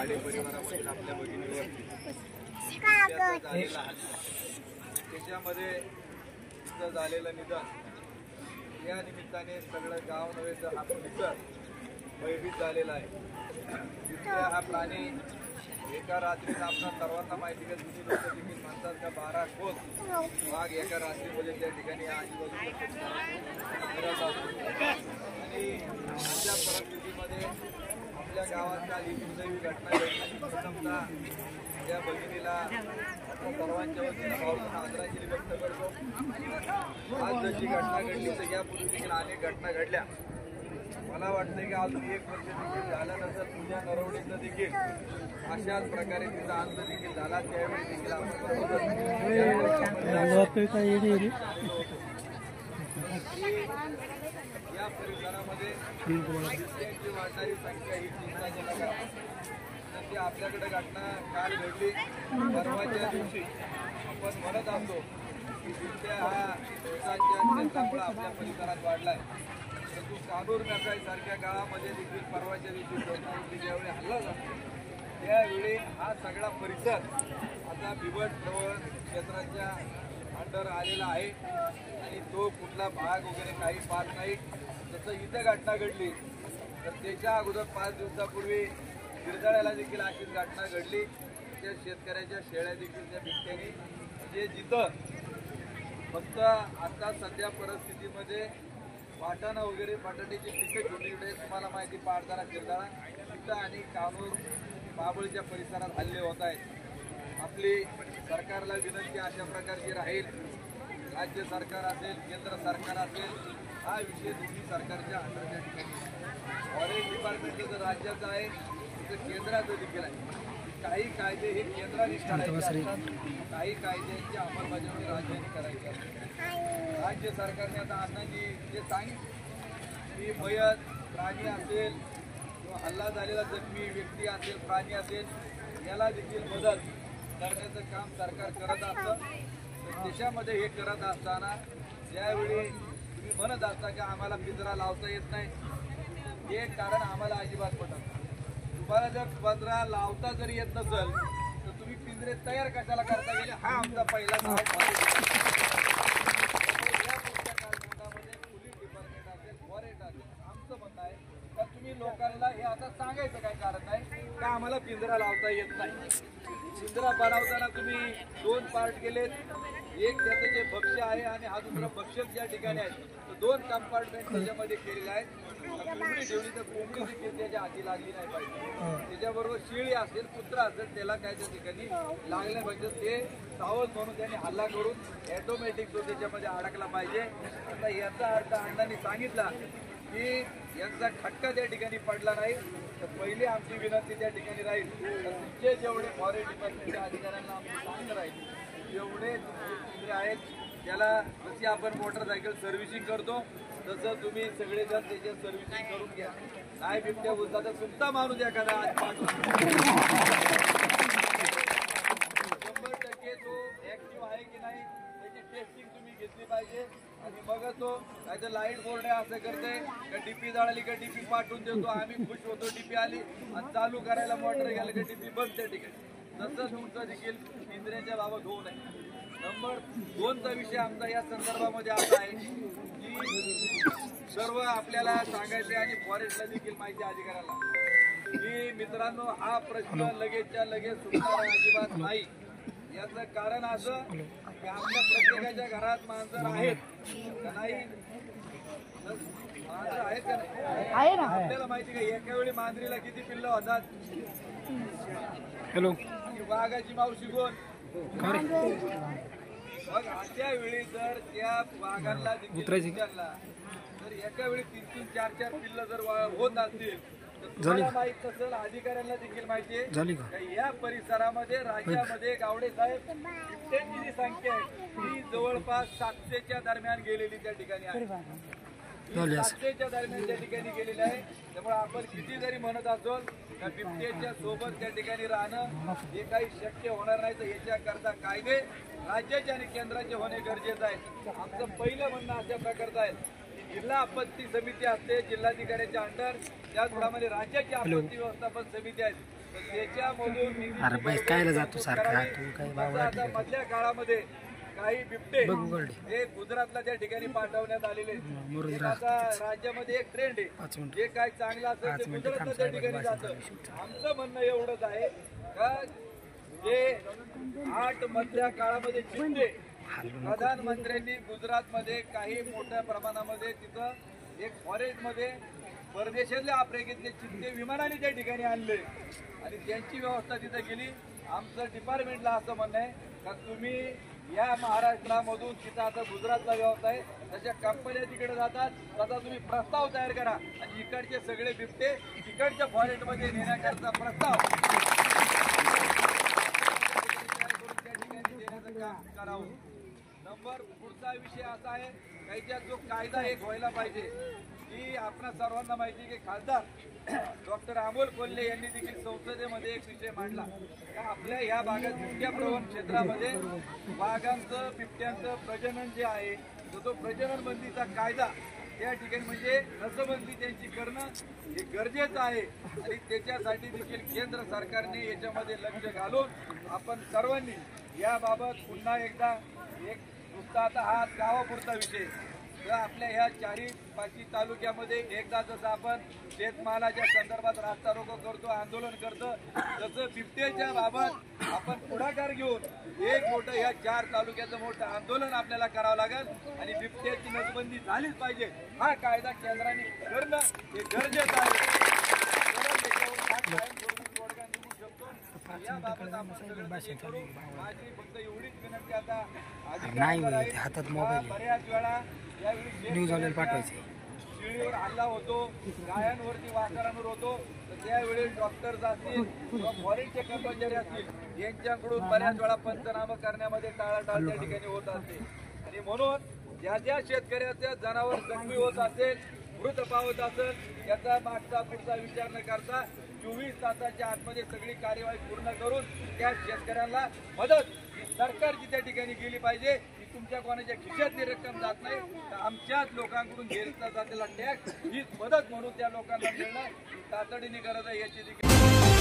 गाडे परिवारामधील आपल्या भगिनीवरती त्याच्यामध्ये तिचं झालेलं निधन या निमित्ताने सगळं गाव नव्हे तर हा परिसर भयभीत झालेला आहे। तिथला हा प्राणी एका रात्रीत आपल्या सर्वांना माहिती आहे, जुनी लोक देखील म्हणतात का 12 कोस वाघ एका रात्रीमध्ये त्या ठिकाणी आजूबाजूला आणि अशा परिस्थितीमध्ये आपल्या गावात काल ही दुर्दैवी घटना घडली। प्रथमतः त्या भगिनीला आपल्या सर्वांच्या वतीने भावना आदरांजली व्यक्त करतो। आज जशी घटना घडली तर यापूर्वी देखील अनेक घटना घडल्या। मला वाटतं की अजून 1 वर्ष देखील झाल्यानंतर तुझ्या नरवडीचं देखील अशाच प्रकारे तिचा अंत देखील झाला। त्यावेळी देखील या परिसरामध्ये बिबट्यांची वाढणारी संख्या ही चिंताजनक आहे। ती आपल्याकडे घटना काल घडली। परवाच्या दिवशी आपण म्हणत असतो की बिबट्या हा दिवसांच्या क्षेत्रामुळे आपल्या परिसरात वाढलाय, परंतु कानूर नकाई सारख्या गावामध्ये देखील परवाच्या दिवशी ज्यावेळी हल्ला झाला त्यावेळी हा सगळा परिसर आता बिबट प्रवण क्षेत्राच्या अंडर आलेला आहे आणि तो कुठला भाग वगैरे काही पाहत नाही। जसं इथं घटना घडली तर त्याच्या अगोदर 5 दिवसापूर्वी गिरजाळ्याला देखील अशीच घटना घडली। त्या शेतकऱ्याच्या शेळ्या देखील त्या बिबट्याने म्हणजे जिथं फक्त आता सध्या परिस्थितीमध्ये वाटाणा वगैरे बटाट्याची पिकं छोटी छोटे तुम्हाला माहिती पाडदारा गिरजाळा तिथं आणि कानूर बाबळच्या परिसरात हल्ले होत आहेत। आपली सरकारला विनंती अशा प्रकारची राहील, राज्य सरकार असेल केंद्र सरकार असेल हा विषय दोन्ही सरकारच्या अंडरच्या ठिकाणी फॉरेस्ट डिपार्टमेंट जर राज्याचं आहे तर केंद्राचं देखील आहे। काही कायदे हे केंद्राने करायचे असतात, काही कायद्यांची अंमलबजावणी राज्याने करायची असते। राज्य सरकारने आता अण्णांनी जे सांगितलं की मयत प्राणी असेल किंवा हल्ला झालेला जखमी व्यक्ती असेल प्राणी असेल याला देखील मदत करण्याचं काम सरकार करत असतं। देशामध्ये हे करत असताना ज्यावेळी तुम्ही म्हणत असता की आम्हाला पिंजरा लावता येत नाही, हे कारण आम्हाला अजिबात पटत नाही। तुम्हाला जर पिंजरा लावता जरी येत नसेल तर तुम्ही पिंजरे तयार कशाला करता गेले हा आमचा पहिला पोलीस डिपार्टमेंट असेल फॉरेस्ट असेल आमचं म्हणणं आहे तर तुम्ही लोकांना हे आता सांगायचं काय कारण नाही का आम्हाला पिंजरा लावता येत नाही। पिंजरा बनवताना तुम्ही 2 पार्ट केलेत, एक त्याचं जे भक्ष्य आहे आणि हा दुसरा भक्षक ज्या ठिकाणी आहे तर 2 कंपार्टमेंट त्याच्यामध्ये केलेले आहेत। कोंबडी ठेवली तर कोंबडी देखील त्याच्या हाती लागली नाही पाहिजे, त्याच्याबरोबर शेळी असेल कुत्रा असेल त्याला काय त्या ठिकाणी लागलं पाहिजे, ते सावध म्हणून त्यांनी हल्ला करून ऑटोमॅटिक तो त्याच्यामध्ये अडकला पाहिजे। आता याचा अर्थ अण्णांनी सांगितला की यांचा खटका त्या ठिकाणी पडला नाही तर पहिली आमची विनंती त्या ठिकाणी राहील तर तुमचे जेवढे फॉरेस्ट डिपार्टमेंटच्या अधिकाऱ्यांना आमची सांग राहील जेवढे तुमचे आहेत त्याला जशी आपण मोटरसायकल सर्व्हिसिंग करतो तसं तुम्ही सगळेजण त्याचे सर्व्हिसिंग करून घ्या। नाही बिबट्या घुसला तर तुमचा माणूस एखादा आज 100% तो ऍक्टिव्ह आहे की नाही त्याची टेस्टिंग तुम्ही घेतली पाहिजे आणि मग तो नाही तर लाईट बोर्ड आहे असं करते का डीपी जळाली का डीपी पाठवून देतो आम्ही खुश होतो, डीपी आली आणि चालू करायला मोटर गेलं का डीपी बंद त्या ठिकाणी, तसं तुमचं देखील पिंजऱ्याच्या बाबत होऊ नये। नंबर 2चा विषय आमचा या संदर्भामध्ये असा आहे की सर्व आपल्याला सांगायचे आणि फॉरेस्टला देखील माहिती अधिकाऱ्याला की मित्रांनो हा प्रश्न लगेचच्या लगेच सुटणारा अजिबात नाही। याचं कारण असं की आपल्या प्रत्येकाच्या घरात मांजर आहेत का नाही, मांजर आहेत का नाही आपल्याला माहिती का एका वेळी मांजरीला किती पिल्लं होतात। हॅलो वाघाची मावशी कोण मग अशा वेळी जर त्या वाघांना तर एका वेळी 3-3, 4-4 पिल्लं जर होत असतील तर तुम्हाला माहित नसेल अधिकाऱ्यांना देखील माहिती आहे या परिसरामध्ये राज्यामध्ये गावडे साहेब बिबट्यांची जी संख्या आहे ती जवळपास 700च्या दरम्यान गेलेली त्या ठिकाणी आहे, 700च्या दरम्यान त्या ठिकाणी गेलेली आहे। त्यामुळे आपण किती जरी म्हणत असो का बिबट्याच्या सोबत त्या ठिकाणी राहणं हे काही शक्य होणार नाही, तर याच्याकरता कायदे राज्याचे आणि केंद्राचे होणे गरजेचं आहे। आमचं पहिलं म्हणणं अशा प्रकारचं आहे की जिल्हा आपत्ती समिती असते जिल्हाधिकाऱ्यांच्या अंडर, त्याचप्रमाणे राज्याची आपत्ती व्यवस्थापन समिती आहे तर त्याच्यामधून निधी अरे बैस कायला जातो सारखा तू काय बाबा आता मधल्या काळामध्ये काही बिबटे हे गुजरातला त्या ठिकाणी पाठवण्यात आलेले आहेत. आता राज्यामध्ये एक ट्रेंड आहे, जे काय चांगलं असेल ते गुजरातला त्या ठिकाणी जातं. आमचं म्हणणं एवढंच आहे का जे 8 मधल्या काळामध्ये चिमटे प्रधानमंत्र्यांनी गुजरातमध्ये काही मोठ्या प्रमाणामध्ये तिथं एक फॉरेस्टमध्ये परदेशातल्या आफ्रिकेतले चिमटे विमानाने त्या ठिकाणी आणले आणि त्यांची व्यवस्था तिथं केली. आमचं डिपार्टमेंटला असं म्हणणं आहे का तुम्ही या महाराष्ट्रामधून तिथं आता गुजरातला व्यवस्था आहे, तशा कंपन्या तिकडे जातात, तसा तुम्ही प्रस्ताव तयार करा आणि इकडचे सगळे बिबटे तिकडच्या फॉरेस्टमध्ये नेण्याकरता प्रस्ताव त्या ठिकाणी देण्याचं काम करावं. नंबर पुढचा विषय असा आहे काहीच्या जो कायदा एक व्हायला पाहिजे की आपणा सर्वांना माहिती की खासदार डॉक्टर अमोल कोल्हे यांनी देखील संसदेमध्ये एक विषय मांडला का आपल्या या भागात बिबट्या प्रवण क्षेत्रामध्ये वाघांचं बिबट्यांचं प्रजनन जे आहे तो प्रजनन बंदीचा कायदा त्या ठिकाणी म्हणजे नसबंदी त्यांची करणं हे गरजेचं आहे आणि त्याच्यासाठी देखील केंद्र सरकारने याच्यामध्ये लक्ष घालून आपण सर्वांनी याबाबत पुन्हा एकदा एक नुसता आता हा गावापुरता विषय तर आपल्या ह्या 4-5 तालुक्यामध्ये एकदा जसं आपण शेतमालाच्या संदर्भात रास्ता रोको करतो, आंदोलन करतो, तसं बिबट्याच्या बाबत आपण पुढाकार घेऊन एक मोठं ह्या 4 तालुक्याचं मोठं आंदोलन आपल्याला करावं लागेल आणि बिबट्याची नसबंदी झालीच पाहिजे. हा कायदा केंद्राने करणं हे गरजेचं आहे. याबाबत आपण सगळं माझी फक्त एवढीच विनंती आता नाही हातात मोबाईल बऱ्याच वेळा न्यूज वाल्याला पाठवायचे शिळीवर हल्ला होतो, गायांवरती वासरांवर होतो, तर त्यावेळी डॉक्टर्स असतील किंवा फॉरेनचे कर्मचारी असतील यांच्याकडून बऱ्याच वेळा पंचनामा करण्यामध्ये टाळाटाळ त्या ठिकाणी होत असते आणि म्हणून ज्या ज्या शेतकऱ्याचे जनावर जखमी होत असेल, मृत पावत असेल याचा मागचा पुढचा विचार न करता 24 तासाच्या आतमध्ये सगळी कार्यवाही पूर्ण करून त्या शेतकऱ्यांना मदत सरकारची त्या ठिकाणी गेली पाहिजे. तुमच्या कोणाच्या खिशातली रक्कम जात नाही तर आमच्याच लोकांकडून घेतला जातेला टॅक्स ही मदत म्हणून त्या लोकांना मिळणं तातडीने गरज आहे याची देखील